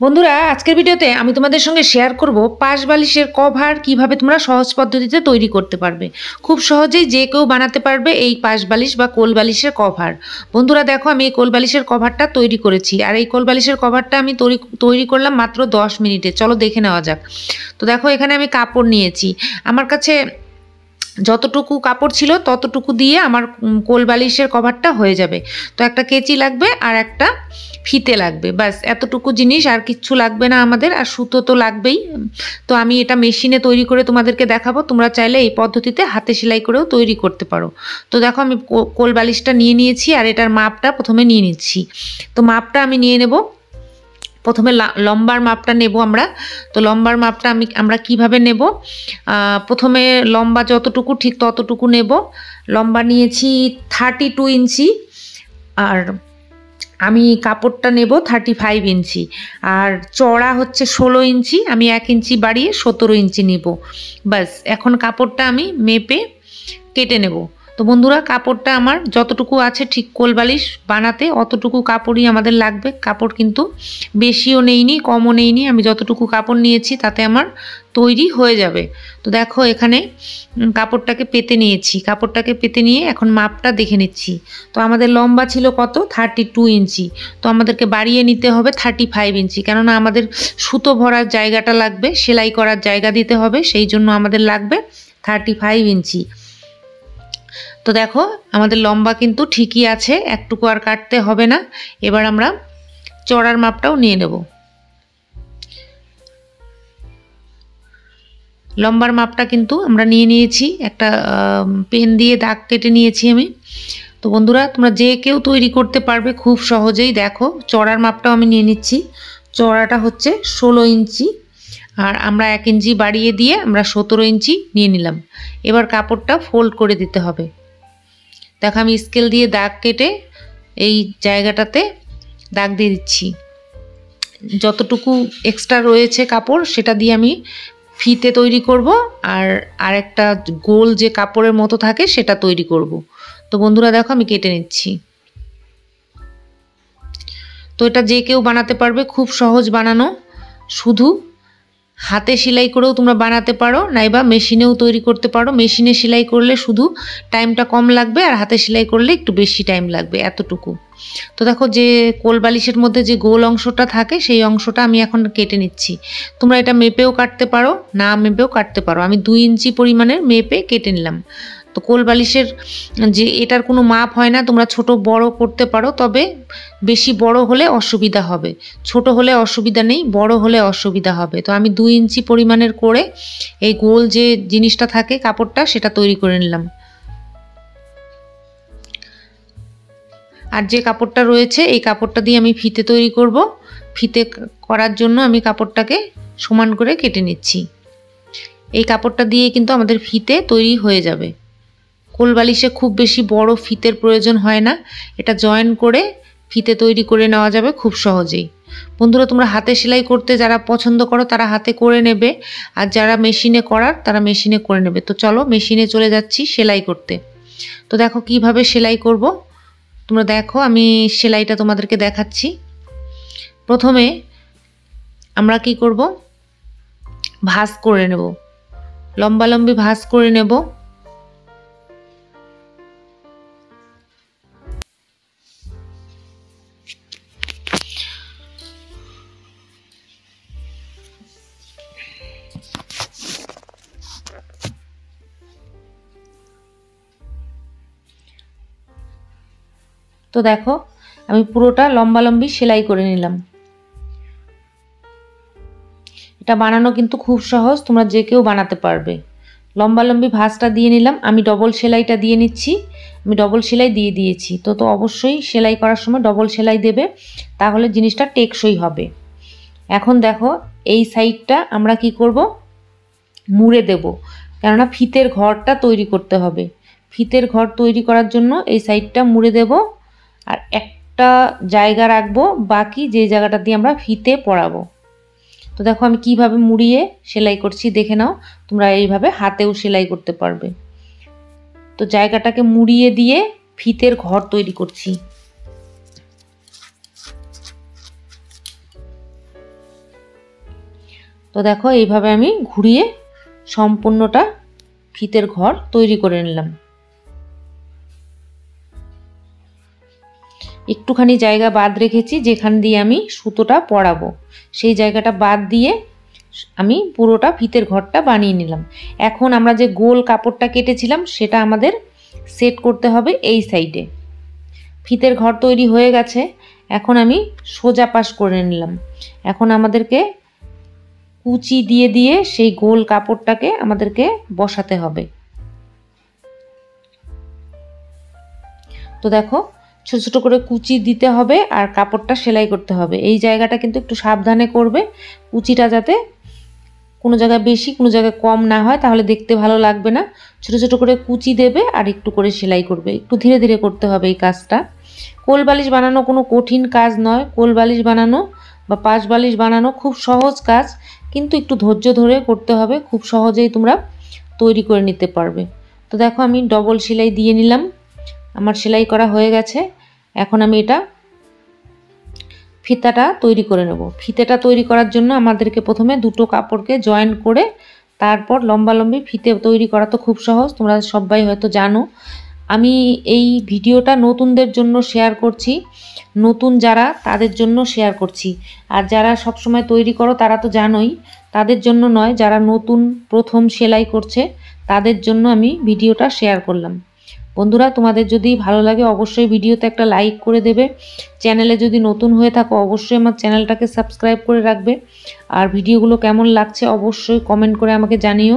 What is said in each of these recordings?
বন্ধুরা, আজকের ভিডিওতে আমি তোমাদের সঙ্গে শেয়ার করব পাশ বালিশের কভার কিভাবে তোমরা সহজ পদ্ধতিতে তৈরি করতে পারবে। খুব সহজেই যে কেউ বানাতে পারবে এই পাশ বালিশ বা কোল বালিশের কভার। বন্ধুরা দেখো, আমি এই কোল বালিশের কভারটা তৈরি করেছি, আর এই কোল বালিশের কভারটা আমি তৈরি করলাম মাত্র 10 মিনিটে। চলো দেখে নেওয়া যাক। তো দেখো, এখানে আমি কাপড় নিয়েছি। আমার কাছে যতটুকু কাপড় ছিল ততটুকু দিয়ে আমার কোল বালিশের কভারটা হয়ে যাবে। তো একটা কেচি লাগবে আর একটা ফিতে লাগবে, ব্যাস এতটুকু জিনিস, আর কিচ্ছু লাগবে না আমাদের। আর সুতো তো লাগবেই। তো আমি এটা মেশিনে তৈরি করে তোমাদেরকে দেখাবো। তোমরা চাইলে এই পদ্ধতিতে হাতে সেলাই করেও তৈরি করতে পারো। তো দেখো, আমি কোল বালিশটা নিয়ে নিয়েছি আর এটার মাপটা প্রথমে নিয়ে নিচ্ছি। তো মাপটা আমি নিয়ে নেব। প্রথমে লম্বার মাপটা নেব আমরা। তো লম্বার মাপটা আমরা কিভাবে নেব, প্রথমে লম্বা যতটুকু ঠিক ততটুকু নেব। লম্বা নিয়েছি 32 ইঞ্চি, আর আমি কাপড়টা নেব 35 ইঞ্চি, আর চড়া হচ্ছে 16 ইঞ্চি। আমি 1 ইঞ্চি বাড়িয়ে 17 ইঞ্চি নেব। ব্যাস, এখন কাপড়টা আমি মেপে কেটে নেব। তো বন্ধুরা, কাপড়টা আমার যতটুকু আছে ঠিক কোল বালিশ বানাতে অতটুকু কাপড়ই আমাদের লাগবে। কাপড় কিন্তু বেশিও নেইনি কমও নেইনি, আমি যতটুকু কাপড় নিয়েছি তাতে আমার তৈরি হয়ে যাবে। তো দেখো, এখানে কাপড়টাকে পেতে নিয়েছি। কাপড়টাকে পেতে নিয়ে এখন মাপটা দেখে নিচ্ছি। তো আমাদের লম্বা ছিল কত, 32 ইঞ্চি। তো আমাদেরকে বাড়িয়ে নিতে হবে 35 ইঞ্চি, কেননা আমাদের সুতো ভরার জায়গাটা লাগবে, সেলাই করার জায়গা দিতে হবে, সেই জন্য আমাদের লাগবে 35 ইঞ্চি। তো দেখো, আমাদের লম্বা কিন্তু ঠিকই আছে, একটুকু আর কাটতে হবে না। এবার আমরা চড়ার মাপটাও নিয়ে নেব। লম্বার মাপটা কিন্তু আমরা নিয়ে নিয়েছি, একটা পেন দিয়ে দাগ কেটে নিয়েছি আমি। তো বন্ধুরা, তোমরা যে কেউ তৈরি করতে পারবে খুব সহজেই। দেখো, চড়ার মাপটাও আমি নিয়ে নিচ্ছি। চড়াটা হচ্ছে 16 ইঞ্চি, আর আমরা 1 ইঞ্চি বাড়িয়ে দিয়ে আমরা 17 ইঞ্চি নিয়ে নিলাম। এবার কাপড়টা ফোল্ড করে দিতে হবে। দেখো, আমি স্কেল দিয়ে দাগ কেটে এই জায়গাটাতে দাগ দিয়ে দিচ্ছি। যতটুকু এক্সট্রা রয়েছে কাপড় সেটা দিয়ে আমি ফিতে তৈরি করব, আর আরেকটা গোল যে কাপড়ের মতো থাকে সেটা তৈরি করব। তো বন্ধুরা দেখো, আমি কেটে নিচ্ছি। তো এটা যে কেউ বানাতে পারবে, খুব সহজ বানানো। শুধু হাতে সেলাই করেও তোমরা বানাতে পারো, নাইবা মেশিনেও তৈরি করতে পারো। মেশিনে সেলাই করলে শুধু টাইমটা কম লাগবে, আর হাতে সেলাই করলে একটু বেশি টাইম লাগবে, এতটুকু। তো দেখো, যে কোল বালিশের মধ্যে যে গোল অংশটা থাকে সেই অংশটা আমি এখন কেটে নিচ্ছি। তোমরা এটা মেপেও কাটতে পারো, না মেপেও কাটতে পারো। আমি 2 ইঞ্চি পরিমাণের মেপে কেটে নিলাম। তো কোল বালিশের যে এটার কোনো মাপ হয় না, তোমরা ছোট বড় করতে পারো, তবে বেশি বড় হলে অসুবিধা হবে। ছোট হলে অসুবিধা নেই, বড় হলে অসুবিধা হবে। তো আমি 2 ইঞ্চি পরিমাণের করে এই গোল যে জিনিসটা থাকে কাপড়টা সেটা তৈরি করে নিলাম। আর যে কাপড়টা রয়েছে এই কাপড়টা দিয়ে আমি ফিতে তৈরি করব। ফিতে করার জন্য আমি কাপড়টাকে সমান করে কেটে নিচ্ছি। এই কাপড়টা দিয়ে কিন্তু আমাদের ফিতে তৈরি হয়ে যাবে। কোল বালিশে খুব বেশি বড় ফিতের প্রয়োজন হয় না, এটা জয়েন করে ফিতে তৈরি করে নেওয়া যাবে খুব সহজেই। বন্ধুরা, তোমরা হাতে সেলাই করতে যারা পছন্দ করো তারা হাতে করে নেবে, আর যারা মেশিনে করার তারা মেশিনে করে নেবে। তো চলো, মেশিনে চলে যাচ্ছি সেলাই করতে। তো দেখো কিভাবে সেলাই করব, তোমরা দেখো, আমি সেলাইটা তোমাদেরকে দেখাচ্ছি। প্রথমে আমরা কি করব, ভাঁজ করে নেব, লম্বালম্বি ভাঁজ করে নেব। তো দেখো, আমি পুরোটা লম্বালম্বি সেলাই করে নিলাম। এটা বানানো কিন্তু খুব সহজ, তোমরা যে কেউ বানাতে পারবে। লম্বালম্বি ভাঁজটা দিয়ে নিলাম। আমি ডবল সেলাইটা দিয়ে নিচ্ছি। আমি ডবল সেলাই দিয়ে দিয়েছি। তো অবশ্যই সেলাই করার সময় ডবল সেলাই দেবে, তাহলে জিনিসটা টেকসই হবে। এখন দেখো, এই সাইডটা আমরা কি করব, মুড়ে দেব, কেননা ফিতের ঘরটা তৈরি করতে হবে। ফিতের ঘর তৈরি করার জন্য এই সাইডটা মুড়ে দেব, আর একটা জায়গা রাখবো বাকি, যে জায়গাটা দিয়ে আমরা ফিতে পরাবো। তো দেখো, আমি কিভাবে মুড়িয়ে সেলাই করছি দেখে নাও। তোমরা এইভাবে হাতেও সেলাই করতে পারবে। তো জায়গাটাকে মুড়িয়ে দিয়ে ফিতের ঘর তৈরি করছি। তো দেখো এইভাবে আমি ঘুরিয়ে সম্পূর্ণটা ফিতের ঘর তৈরি করে নিলাম। একটুখানি জায়গা বাদ রেখেছি যেখান দিয়ে আমি সুতোটা পরাবো, সেই জায়গাটা বাদ দিয়ে আমি পুরোটা ফিতের ঘরটা বানিয়ে নিলাম। এখন আমরা যে গোল কাপড়টা কেটেছিলাম সেটা আমাদের সেট করতে হবে এই সাইডে। ফিতের ঘর তৈরি হয়ে গেছে, এখন আমি সোজা পাশ করে নিলাম। এখন আমাদেরকে কুচি দিয়ে দিয়ে সেই গোল কাপড়টাকে আমাদেরকে বসাতে হবে। তো দেখো ছোট ছোট করে কুচি দিতে হবে আর কাপড়টা সেলাই করতে হবে। এই জায়গাটা কিন্তু একটু সাবধানে করবে, কুচিটা যাতে কোনো জায়গায় বেশি কোনো জায়গায় কম না হয়, তাহলে দেখতে ভালো লাগবে না। ছোট ছোট করে কুচি দেবে আর একটু করে সেলাই করবে, একটু ধীরে ধীরে করতে হবে এই কাজটা। কোল বালিশ বানানো কোনো কঠিন কাজ নয়। কোল বালিশ বানানো বা পাশ বালিশ বানানো খুব সহজ কাজ, কিন্তু একটু ধৈর্য ধরে করতে হবে, খুব সহজেই তোমরা তৈরি করে নিতে পারবে। তো দেখো আমি ডবল সেলাই দিয়ে নিলাম, আমার সেলাই করা হয়ে গেছে। এখন আমি এটা ফিতাটা তৈরি করে নেব। ফিতেটা তৈরি করার জন্য আমাদেরকে প্রথমে দুটো কাপড়কে জয়েন করে তারপর লম্বালম্বি ফিতে তৈরি করা তো খুব সহজ, তোমরা সবাই হয়তো জানো। আমি এই ভিডিওটা নতুনদের জন্য শেয়ার করছি, নতুন যারা তাদের জন্য শেয়ার করছি। আর যারা সবসময় তৈরি করো তারা তো জানোই, তাদের জন্য নয়, যারা নতুন প্রথম সেলাই করছে তাদের জন্য আমি ভিডিওটা শেয়ার করলাম। বন্ধুরা তোমাদের যদি ভালো লাগে অবশ্যই ভিডিওতে একটা লাইক করে দেবে। চ্যানেলে যদি নতুন হয়ে থাকো অবশ্যই আমার চ্যানেলটাকে সাবস্ক্রাইব করে রাখবে। আর ভিডিওগুলো কেমন লাগছে অবশ্যই কমেন্ট করে আমাকে জানিও।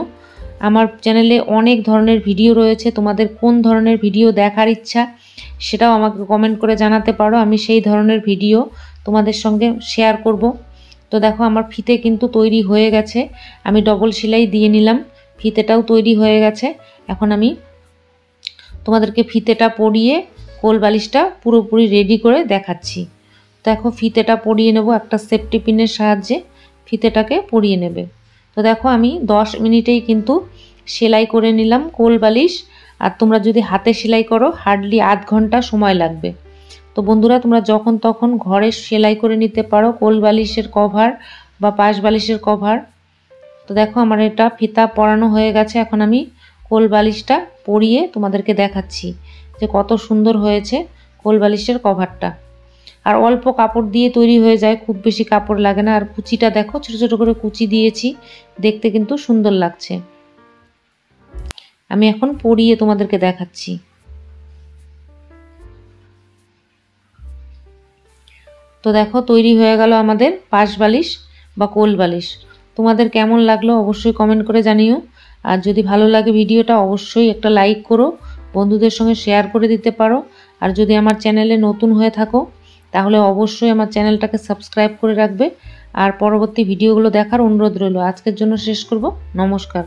আমার চ্যানেলে অনেক ধরনের ভিডিও রয়েছে, তোমাদের কোন ধরনের ভিডিও দেখার ইচ্ছা সেটাও আমাকে কমেন্ট করে জানাতে পারো, আমি সেই ধরনের ভিডিও তোমাদের সঙ্গে শেয়ার করব। তো দেখো আমার ফিতে কিন্তু তৈরি হয়ে গেছে, আমি ডবল সেলাই দিয়ে নিলাম, ফিতেটাও তৈরি হয়ে গেছে। এখন আমি তোমাদেরকে ফিতেটা পরিয়ে কোল বালিশটা পুরোপুরি রেডি করে দেখাচ্ছি। দেখো ফিতেটা পরিয়ে নেব, একটা সেফটি পিনের সাহায্যে ফিতেটাকে পরিয়ে নেবে। তো দেখো আমি 10 মিনিটেই কিন্তু সেলাই করে নিলাম কোল বালিশ। আর তোমরা যদি হাতে সেলাই করো হার্ডলি আধ ঘন্টা সময় লাগবে। তো বন্ধুরা তোমরা যখন তখন ঘরে সেলাই করে নিতে পারো কোল বালিশের কভার বা পাশ বালিশের কভার। তো দেখো আমার এটা ফিতা পরানো হয়ে গেছে, এখন আমি কোল বালিশটা পরিয়ে তোমাদেরকে দেখাচ্ছি যে কত সুন্দর হয়েছে কোল বালিশের কভারটা। আর অল্প কাপড় দিয়ে তৈরি হয়ে যায়, খুব বেশি কাপড় লাগে না। আর কুচিটা দেখো ছোট ছোট করে কুচি দিয়েছি, দেখতে কিন্তু সুন্দর লাগছে। আমি এখন পরিয়ে তোমাদেরকে দেখাচ্ছি। তো দেখো তৈরি হয়ে গেল আমাদের পাশ বালিশ বা কোল বালিশ। তোমাদের কেমন লাগলো অবশ্যই কমেন্ট করে জানিও। আর যদি ভালো লাগে ভিডিওটা অবশ্যই একটা লাইক করো, বন্ধুদের সঙ্গে শেয়ার করে দিতে পারো। আর যদি আমার চ্যানেলে নতুন হয়ে থাকো তাহলে অবশ্যই আমার চ্যানেলটাকে সাবস্ক্রাইব করে রাখবে। আর পরবর্তী ভিডিওগুলো দেখার অনুরোধ রইল। আজকের জন্য শেষ করব, নমস্কার।